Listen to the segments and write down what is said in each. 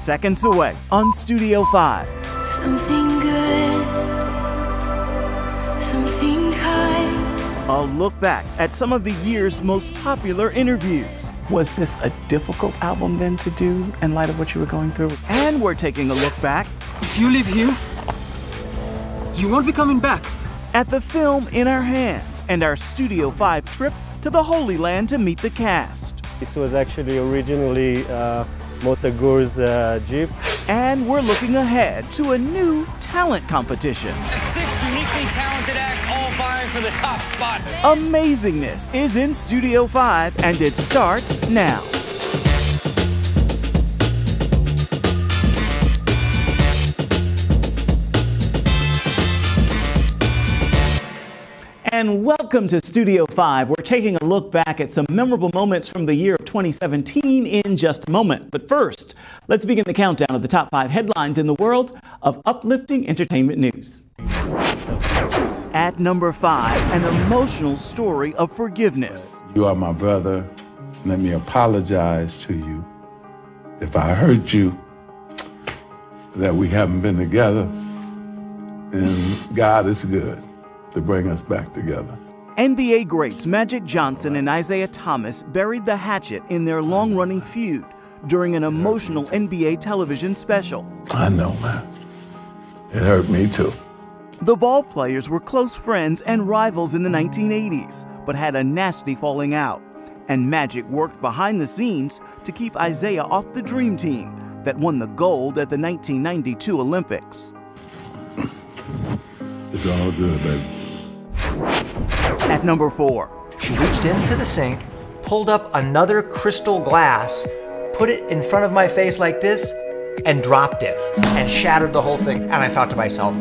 seconds away on Studio 5. Something good, something kind. A look back at some of the year's most popular interviews. Was this a difficult album then to do in light of what you were going through? And we're taking a look back If you leave here, you won't be coming back. at the film in our hands and our Studio 5 trip to the Holy Land to meet the cast. This was actually originally Motagur's Jeep. And we're looking ahead to a new talent competition. 6 uniquely talented acts all vying for the top spot. Amazingness is in Studio 5 and it starts now. And welcome to Studio 5. We're taking a look back at some memorable moments from the year of 2017 in just a moment. But first, let's begin the countdown of the top 5 headlines in the world of uplifting entertainment news. At number 5, an emotional story of forgiveness. You are my brother. Let me apologize to you if I hurt you, that we haven't been together. And God is good to bring us back together. NBA greats Magic Johnson and Isaiah Thomas buried the hatchet in their long-running feud during an emotional NBA television special. I know, man. It hurt me too. The ball players were close friends and rivals in the 1980s, but had a nasty falling out. And Magic worked behind the scenes to keep Isaiah off the Dream Team that won the gold at the 1992 Olympics. It's all good, baby. At number 4, She reached into the sink, pulled up another crystal glass, put it in front of my face like this, and dropped it, and shattered the whole thing. And I thought to myself,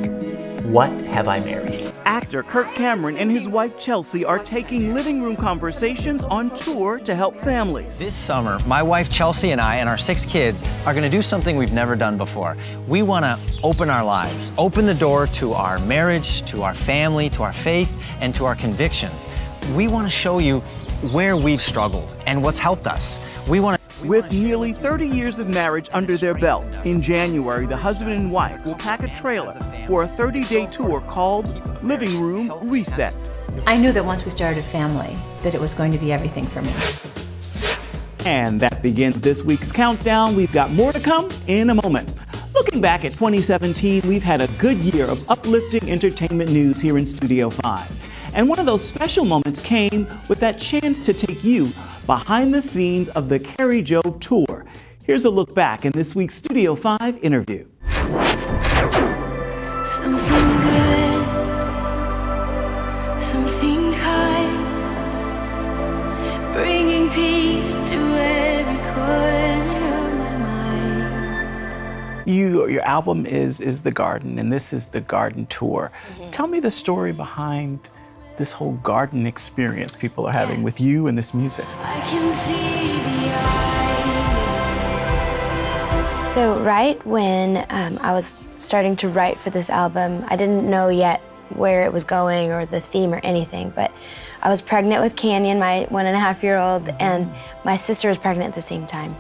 what have I married? actor Kirk Cameron and his wife Chelsea are taking living room conversations on tour to help families. This summer, my wife Chelsea and I and our 6 kids are going to do something we've never done before. We want to open our lives, open the door to our marriage, to our family, to our faith, and to our convictions. We want to show you where we've struggled and what's helped us. With nearly 30 years of marriage under their belt, in January, the husband and wife will pack a trailer for a 30-day tour called Living Room Reset. I knew that once we started a family, that it was going to be everything for me. And that begins this week's countdown. We've got more to come in a moment. Looking back at 2017, we've had a good year of uplifting entertainment news here in Studio 5. And one of those special moments came with that chance to take you behind the scenes of the Kari Jobe tour. Here's a look back in this week's Studio 5 interview. Something good, something kind, bringing peace to every corner of my mind. Your album is The Garden, and this is the Garden Tour. Tell me the story behind this whole garden experience people are having with you and this music. I can see the eye. So right when I was starting to write for this album, I didn't know yet where it was going or the theme or anything, but I was pregnant with Canyon, my 1.5-year-old, and my sister was pregnant at the same time.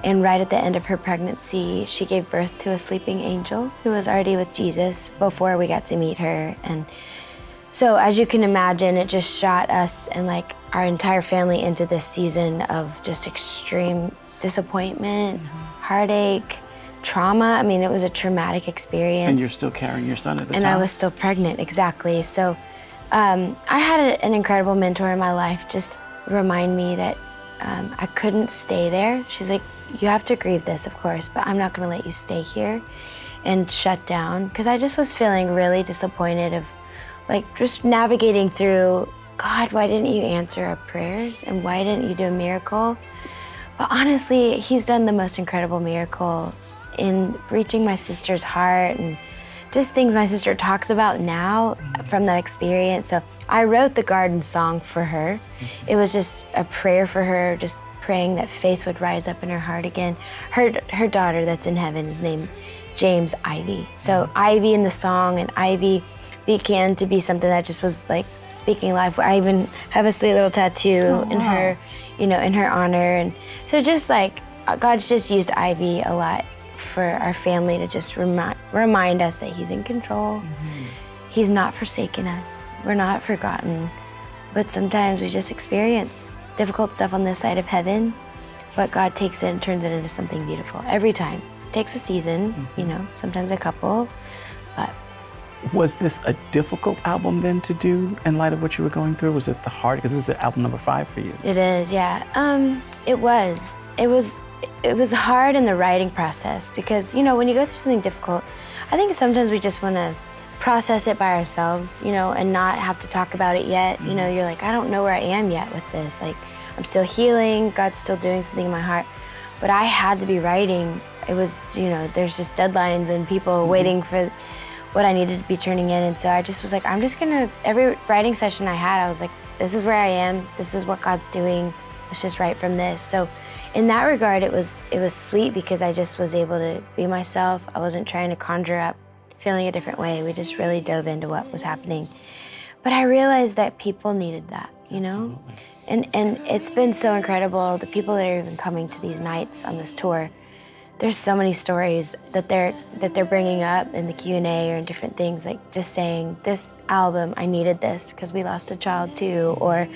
And right at the end of her pregnancy, she gave birth to a sleeping angel who was already with Jesus before we got to meet her. And so as you can imagine, it just shot us and like our entire family into this season of just extreme disappointment, heartache, trauma. I mean, it was a traumatic experience. And you're still carrying your son at the time? And I was still pregnant, exactly. So I had an incredible mentor in my life just remind me that I couldn't stay there. She's like, you have to grieve this, of course, but I'm not gonna let you stay here and shut down. Because I just was feeling really disappointed of like just navigating through, God, why didn't you answer our prayers? And why didn't you do a miracle? But honestly, he's done the most incredible miracle in reaching my sister's heart and just things my sister talks about now from that experience. So I wrote the Garden song for her. It was just a prayer for her, just praying that faith would rise up in her heart again. Her daughter that's in heaven is named James Ivy. So Ivy in the song, and Ivy began to be something that just was like speaking life. I even have a sweet little tattoo in her, you know, in her honor. And so just like, God's just used Ivy a lot for our family to just remind us that he's in control. He's not forsaken us. We're not forgotten. But sometimes we just experience difficult stuff on this side of heaven, but God takes it and turns it into something beautiful every time. It takes a season, you know, sometimes a couple, but. Was this a difficult album then to do in light of what you were going through? Was it the hard, because this is album number 5 for you? It is, yeah. It was. It was hard in the writing process because, you know, when you go through something difficult, I think sometimes we just want to process it by ourselves, you know, and not have to talk about it yet. You know, you're like, I don't know where I am yet with this. Like, I'm still healing, God's still doing something in my heart. But I had to be writing. It was, you know, there's just deadlines and people waiting for what I needed to be turning in. And so I just was like, I'm just gonna, every writing session I had, I was like, this is where I am, this is what God's doing, let's just write from this. So in that regard, it was sweet because I just was able to be myself. I wasn't trying to conjure up feeling a different way. We just really dove into what was happening. But I realized that people needed that, you know? And it's been so incredible, the people that are even coming to these nights on this tour. There's so many stories that they're bringing up in the Q&A or in different things, like just saying, this album, I needed this because we lost a child too, or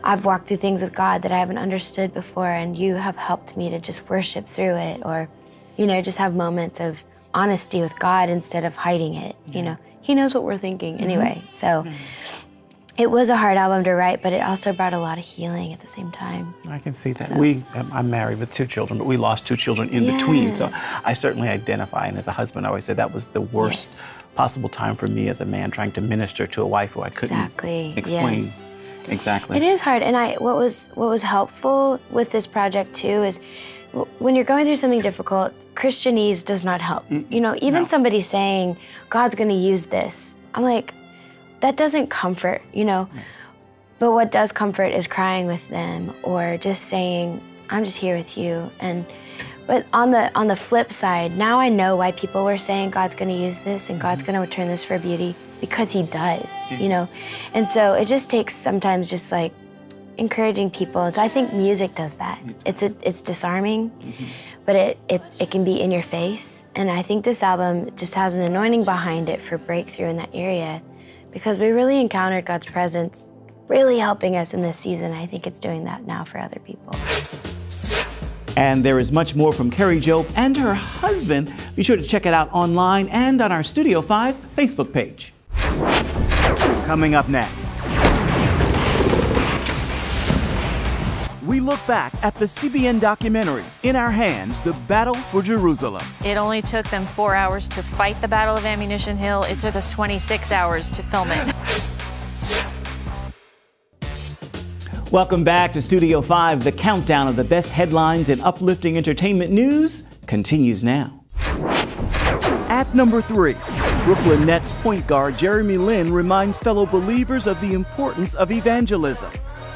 I've walked through things with God that I haven't understood before and you have helped me to just worship through it, or, you know, just have moments of honesty with God instead of hiding it, you know. He knows what we're thinking anyway, so. It was a hard album to write, but it also brought a lot of healing at the same time. I can see that. So. I'm married with 2 children, but we lost 2 children in between. So I certainly identify, and as a husband, I always say that was the worst possible time for me as a man trying to minister to a wife who I couldn't explain. Exactly. It is hard, and what was helpful with this project too is when you're going through something difficult, Christianese does not help. You know, even somebody saying, God's gonna use this, I'm like, that doesn't comfort, you know? But what does comfort is crying with them or just saying, I'm just here with you. But on the flip side, now I know why people were saying God's gonna use this and God's gonna return this for beauty, because he does, you know? And so it just takes sometimes just like encouraging people. And so I think music does that. It's disarming, but it can be in your face. And I think this album just has an anointing behind it for breakthrough in that area, because we really encountered God's presence really helping us in this season. I think it's doing that now for other people. And there is much more from Kari Jobe and her husband. Be sure to check it out online and on our Studio 5 Facebook page. Coming up next, we look back at the CBN documentary, In Our Hands, The Battle for Jerusalem. It only took them 4 hours to fight the Battle of Ammunition Hill. It took us 26 hours to film it. Welcome back to Studio 5. The countdown of the best headlines in uplifting entertainment news continues now. At number 3, Brooklyn Nets point guard Jeremy Lin reminds fellow believers of the importance of evangelism.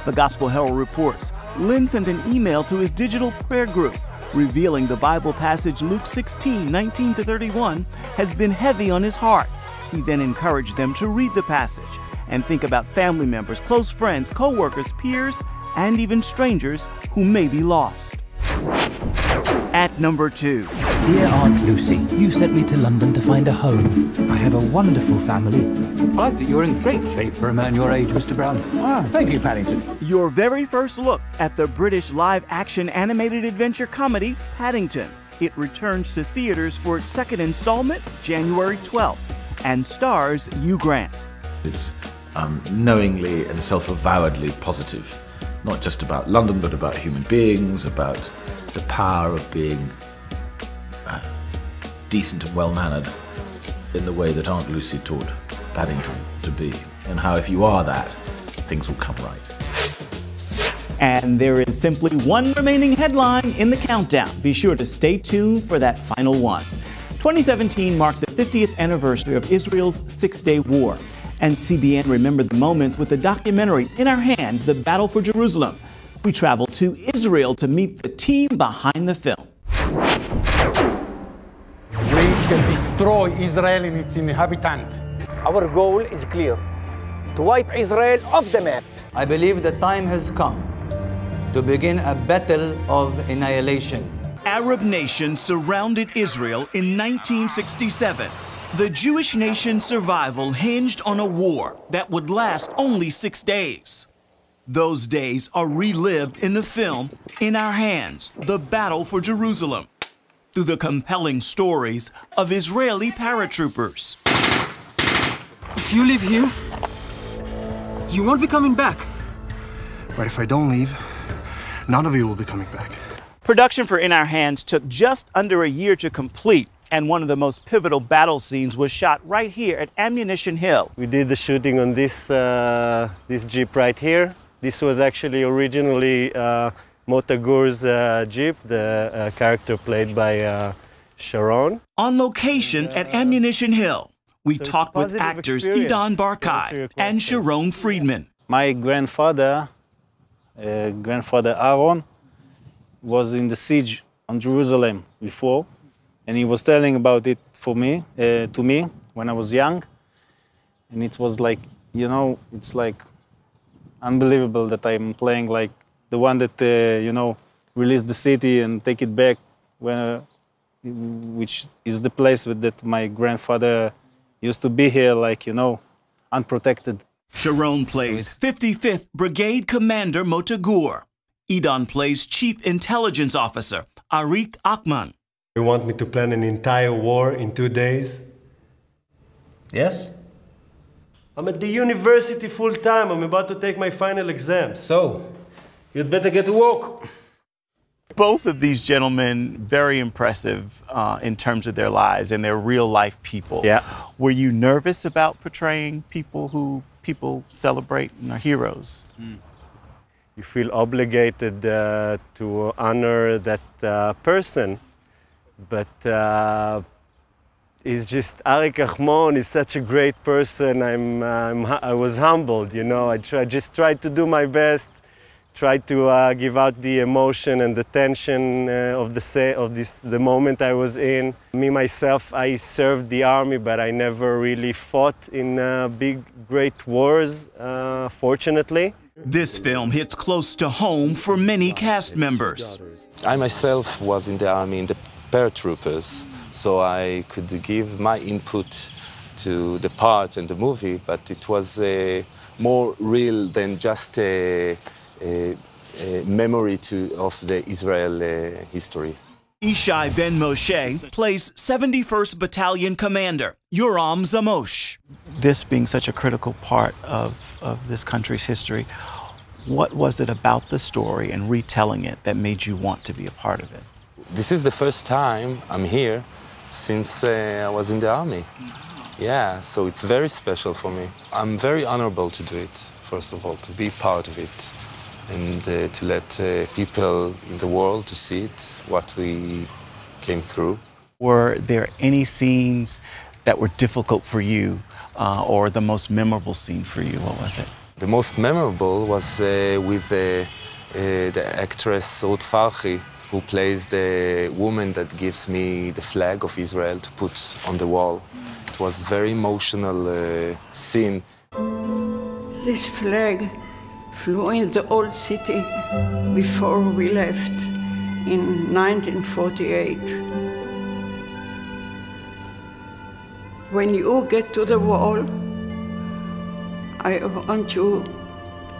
The Gospel Herald reports Lin sent an email to his digital prayer group revealing the Bible passage Luke 16:19-31 has been heavy on his heart. He then encouraged them to read the passage and think about family members, close friends, co-workers, peers, and even strangers who may be lost. At number 2. Dear Aunt Lucy, you sent me to London to find a home. I have a wonderful family. I think you're in great shape for a man your age, Mr. Brown. Ah, thank you, Paddington. Your very first look at the British live-action animated adventure comedy, Paddington. It returns to theaters for its second installment, January 12th, and stars Hugh Grant. It's knowingly and self-avowedly positive. Not just about London, but about human beings, about the power of being decent and well-mannered in the way that Aunt Lucy taught Paddington to be, and how if you are that, things will come right. And there is simply one remaining headline in the countdown. Be sure to stay tuned for that final one. 2017 marked the 50th anniversary of Israel's Six-Day War, and CBN remembered the moments with the documentary In Our Hands, The Battle for Jerusalem. We traveled to Israel to meet the team behind the film. We shall destroy Israel and its inhabitants. Our goal is clear: to wipe Israel off the map. I believe the time has come to begin a battle of annihilation. Arab nations surrounded Israel in 1967. The Jewish nation's survival hinged on a war that would last only 6 days. Those days are relived in the film In Our Hands, The Battle for Jerusalem, through the compelling stories of Israeli paratroopers. If you live here, you won't be coming back. But if I don't leave, none of you will be coming back. Production for In Our Hands took just under a year to complete, and one of the most pivotal battle scenes was shot right here at Ammunition Hill. We did the shooting on this Jeep right here. This was actually originally Motagur's Jeep, the character played by Sharon. On location at Ammunition Hill, we talked with actors Idan Barkai and Sharon Friedman. My grandfather Aaron, was in the siege on Jerusalem before, and he was telling about it to me when I was young. And it was like, you know, it's like unbelievable that I'm playing like the one that, you know, released the city and take it back, which is the place that my grandfather used to be here, like, you know, unprotected. Sharon plays 55th Brigade Commander Motagur. Idan plays Chief Intelligence Officer Arik Akman. You want me to plan an entire war in 2 days? Yes? I'm at the university full time. I'm about to take my final exams. So, you'd better get to work. Both of these gentlemen, very impressive in terms of their lives and their real life people. Yeah. Were you nervous about portraying people who people celebrate and are heroes? You feel obligated to honor that person, but it's just Arik Ahmon is such a great person. I was humbled, you know. I just tried to do my best, tried to give out the emotion and the tension of the moment I was in. Me myself, I served the army, but I never really fought in big, great wars, fortunately. This film hits close to home for many cast members. I myself was in the army in the paratroopers, so I could give my input to the part and the movie, but it was more real than just a memory of the Israel history. Ishai Ben Moshe plays 71st Battalion Commander Yoram Zamosh. This being such a critical part of this country's history, what was it about the story and retelling it that made you want to be a part of it? This is the first time I'm here since I was in the army. Yeah, so it's very special for me. I'm very honorable to do it, first of all, to be part of it, and to let people in the world to see it, what we came through. Were there any scenes that were difficult for you, or the most memorable scene for you? What was it? The most memorable was with the actress Ruth Farhi, who plays the woman that gives me the flag of Israel to put on the wall. It was a very emotional scene. This flag flew in the old city before we left in 1948. When you get to the wall, I want you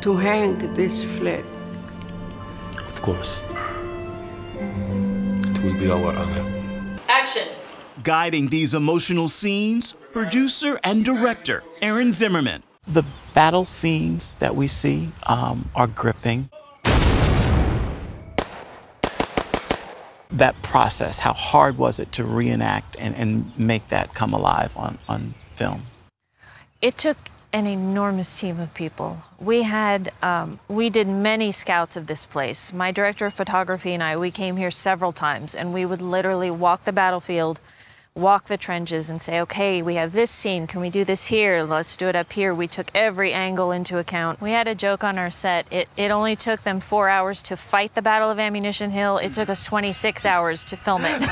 to hang this flag. Of course. It will be our honor. Action! Guiding these emotional scenes, producer and director Aaron Zimmerman. The battle scenes that we see are gripping. That process, how hard was it to reenact and make that come alive on film? It took an enormous team of people. We did many scouts of this place. My director of photography and I, we came here several times, and we would literally walk the battlefield, walk the trenches and say, okay, we have this scene, can we do this here? Let's do it up here. We took every angle into account. We had a joke on our set. It only took them 4 hours to fight the Battle of Ammunition Hill. It took us 26 hours to film it.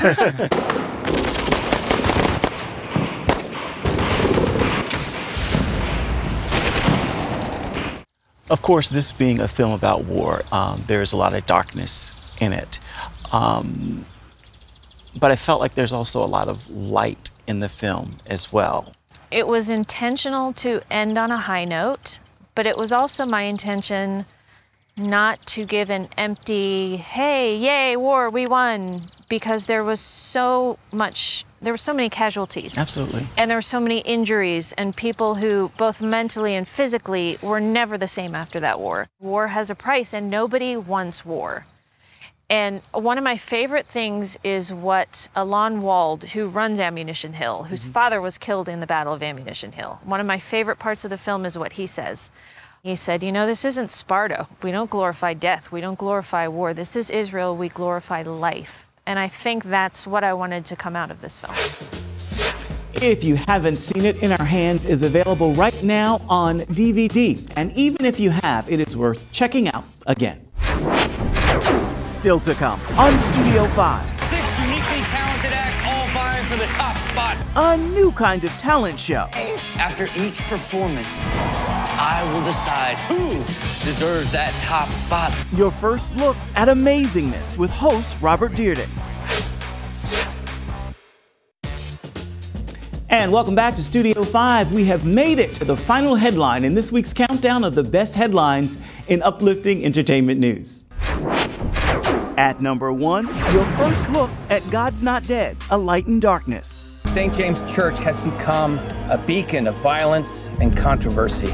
Of course, this being a film about war, there's a lot of darkness in it. but I felt like there's also a lot of light in the film as well. It was intentional to end on a high note, but it was also my intention not to give an empty, hey, yay, war, we won, because there were so many casualties. Absolutely. And there were so many injuries and people who, both mentally and physically, were never the same after that war. War has a price, and nobody wants war. And one of my favorite things is what Alon Wald, who runs Ammunition Hill, whose father was killed in the Battle of Ammunition Hill. One of my favorite parts of the film is what he says. He said, you know, this isn't Sparta. We don't glorify death. We don't glorify war. This is Israel. We glorify life. And I think that's what I wanted to come out of this film. If you haven't seen it, In Our Hands is available right now on DVD. And even if you have, it is worth checking out again. Still to come on Studio 5. 6 uniquely talented acts all vying for the top spot. A new kind of talent show. After each performance, I will decide who deserves that top spot. Your first look at Amazingness with host Robert Dyrdek. And welcome back to Studio 5. We have made it to the final headline in this week's countdown of the best headlines in uplifting entertainment news. At number 1, your first look at God's Not Dead, A Light in Darkness. St. James Church has become a beacon of violence and controversy.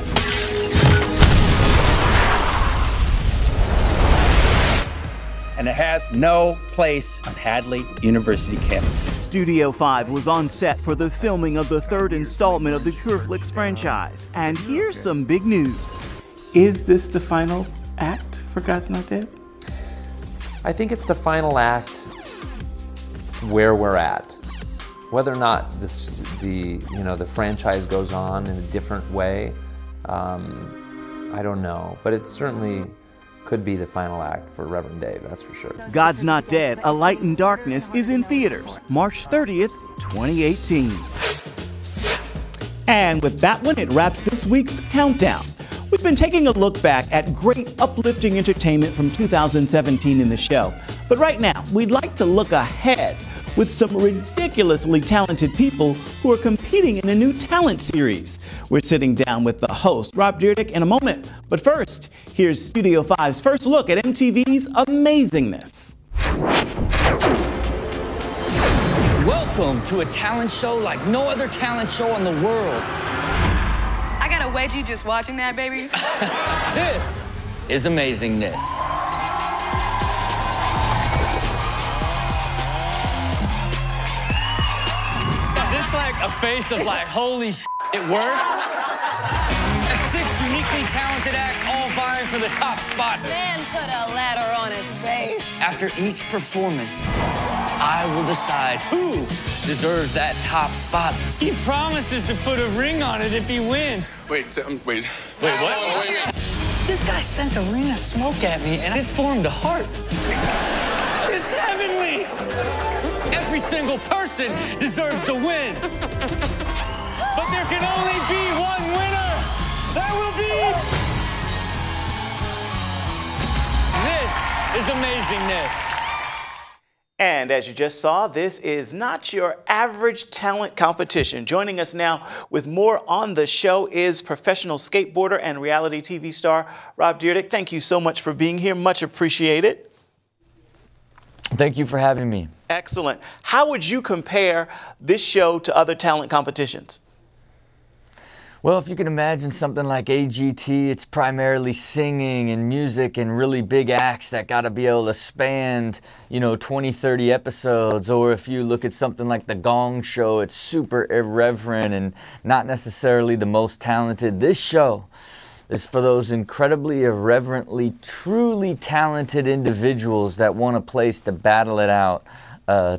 And it has no place on Hadley University campus. Studio 5 was on set for the filming of the 3rd installment of the PureFlix franchise. And here's some big news. Is this the final act for God's Not Dead? I think it's the final act where we're at. Whether or not the franchise goes on in a different way, I don't know. But it certainly could be the final act for Reverend Dave, that's for sure. God's Not Dead, A Light in Darkness is in theaters March 30th, 2018. And with that one, it wraps this week's countdown. We've been taking a look back at great uplifting entertainment from 2017 in the show. But right now, we'd like to look ahead with some ridiculously talented people who are competing in a new talent series. We're sitting down with the host, Rob Dyrdek, in a moment. But first, here's Studio 5's first look at MTV's Amazingness. Welcome to a talent show like no other talent show in the world. I got a wedgie just watching that, baby. This is Amazingness. Is this like a face of like, holy shit, it worked? 6 uniquely talented acts all vying for the top spot. Man put a ladder on his face. After each performance, I will decide who deserves that top spot. He promises to put a ring on it if he wins. Wait, wait. Wait, what? Wait. This guy sent a ring of smoke at me, and it formed a heart. It's heavenly. Every single person deserves to win. But there can only be one winner. There will be. This is Amazingness. And as you just saw, this is not your average talent competition. Joining us now with more on the show is professional skateboarder and reality TV star Rob Dyrdek. Thank you so much for being here. Much appreciated. Thank you for having me. Excellent. How would you compare this show to other talent competitions? Well, if you can imagine something like AGT, it's primarily singing and music and really big acts that got to be able to span, 20, 30 episodes. Or if you look at something like The Gong Show, it's super irreverent and not necessarily the most talented. This show is for those incredibly irreverently, truly talented individuals that want a place to battle it out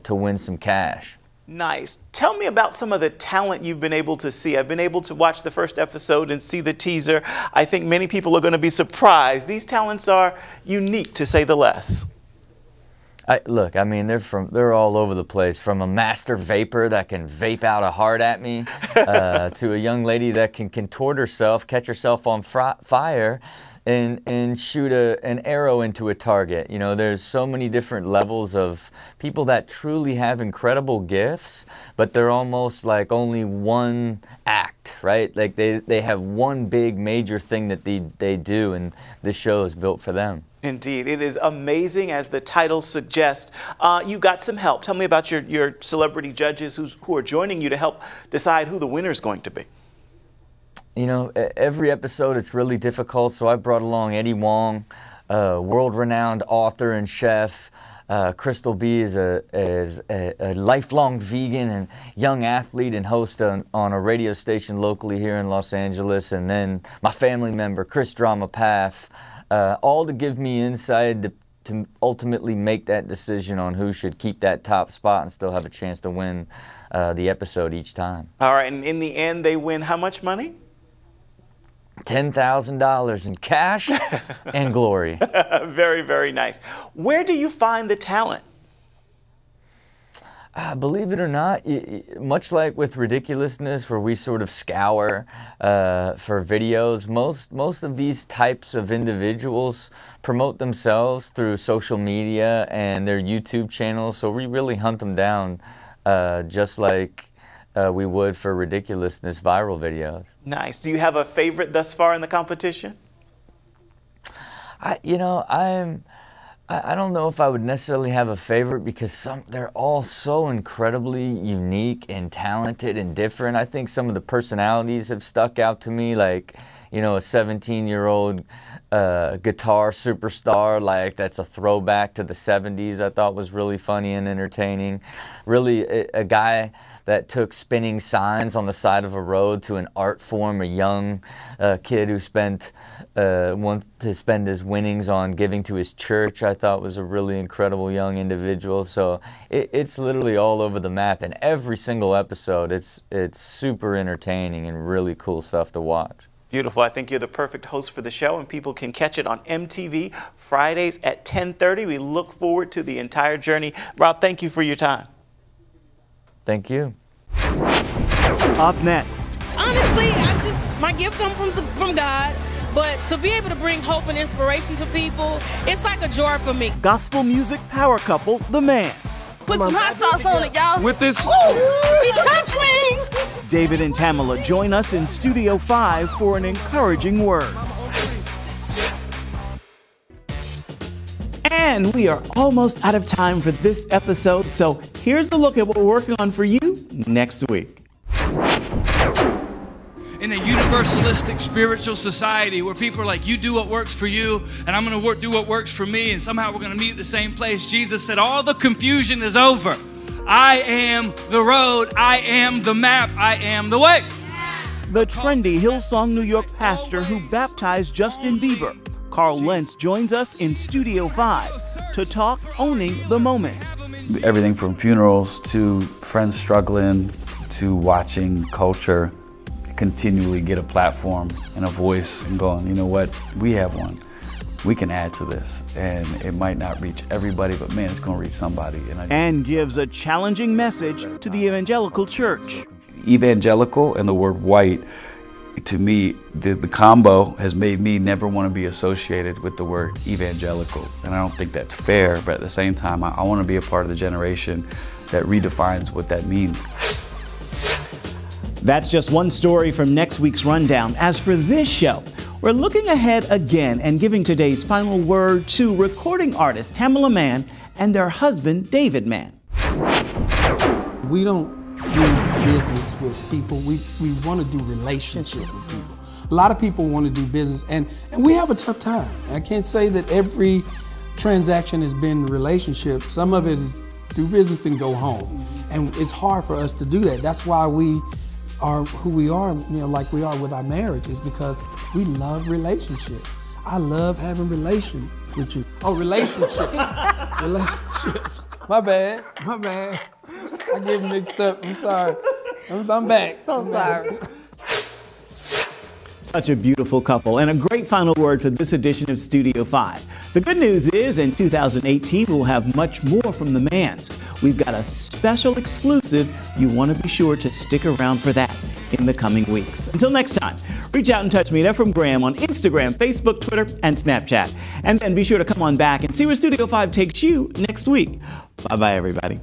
to win some cash. Nice. Tell me about some of the talent you've been able to see. I've been able to watch the first episode and see the teaser. I think many people are going to be surprised. These talents are unique, to say the less. Look, I mean, they're all over the place. From a master vapor that can vape out a heart at me, to a young lady that can contort herself, catch herself on fire, and shoot an arrow into a target. You know, there's so many different levels of people that truly have incredible gifts, but they're almost like only one act, right? Like they have one big major thing that they do, and this show is built for them. Indeed. It is amazing, as the title suggests. You got some help. Tell me about your celebrity judges who are joining you to help decide who the winner is going to be. You know, every episode it's really difficult, so I brought along Eddie Wong, world-renowned author and chef. Crystal B is a lifelong vegan and young athlete and host on a radio station locally here in Los Angeles. And then my family member, Chris Dramapath, all to give me insight to ultimately make that decision on who should keep that top spot and still have a chance to win the episode each time. All right, and in the end, they win how much money? $10,000 in cash and glory. Very, very nice. Where do you find the talent? Believe it or not, much like with Ridiculousness, where we sort of scour for videos, most of these types of individuals promote themselves through social media and their YouTube channels, so we really hunt them down just like we would for Ridiculousness viral videos. Nice. Do you have a favorite thus far in the competition? I don't know if I would necessarily have a favorite, because they're all so incredibly unique and talented and different. I think some of the personalities have stuck out to me, like, you know, a 17-year-old guitar superstar, like that's a throwback to the 70s, I thought was really funny and entertaining. Really a guy that took spinning signs on the side of a road to an art form, a young kid who wanted to spend his winnings on giving to his church, I thought was a really incredible young individual. So it's literally all over the map, and every single episode it's super entertaining and really cool stuff to watch. Beautiful. I think you're the perfect host for the show, and people can catch it on MTV Fridays at 10:30. We look forward to the entire journey. Rob, thank you for your time. Thank you. Up next. Honestly, my gift comes from God, but to be able to bring hope and inspiration to people, it's like a joy for me. Gospel music power couple, The Mans. Put some hot sauce on it, y'all. With this. He touched me. David and Tamala join us in Studio 5 for an encouraging word. And we are almost out of time for this episode, so here's a look at what we're working on for you next week. In a universalistic spiritual society where people are like, you do what works for you, and I'm going to do what works for me, and somehow we're going to meet at the same place, Jesus said, all the confusion is over. I am the road, I am the map, I am the way. The trendy Hillsong, New York pastor who baptized Justin Bieber, Carl Lentz, joins us in Studio 5 to talk owning the moment. Everything from funerals to friends struggling to watching culture continually get a platform and a voice and going, you know what, we have one. We can add to this, and it might not reach everybody, but man, it's going to reach somebody. And gives a challenging message to the evangelical church. Evangelical and the word white, to me, the combo has made me never want to be associated with the word evangelical. And I don't think that's fair, but at the same time, I want to be a part of the generation that redefines what that means. That's just one story from next week's rundown. As for this show, we're looking ahead again and giving today's final word to recording artist Tamala Mann and their husband, David Mann. We don't do business with people. We want to do relationship with people. A lot of people want to do business, and we have a tough time. I can't say that every transaction has been relationship. Some of it is do business and go home. And it's hard for us to do that. That's why we are who we are, like we are with our marriage, is because we love relationship. I love having relation with you. Oh, relationship. Relationships. My bad. I get mixed up. I'm sorry. I'm back. So sorry. Such a beautiful couple, and a great final word for this edition of Studio 5. The good news is in 2018 we'll have much more from the Mans. We've got a special exclusive. You want to be sure to stick around for that in the coming weeks. Until next time, reach out and touch me at Ephraim Graham on Instagram, Facebook, Twitter, and Snapchat. And then be sure to come on back and see where Studio 5 takes you next week. Bye-bye, everybody.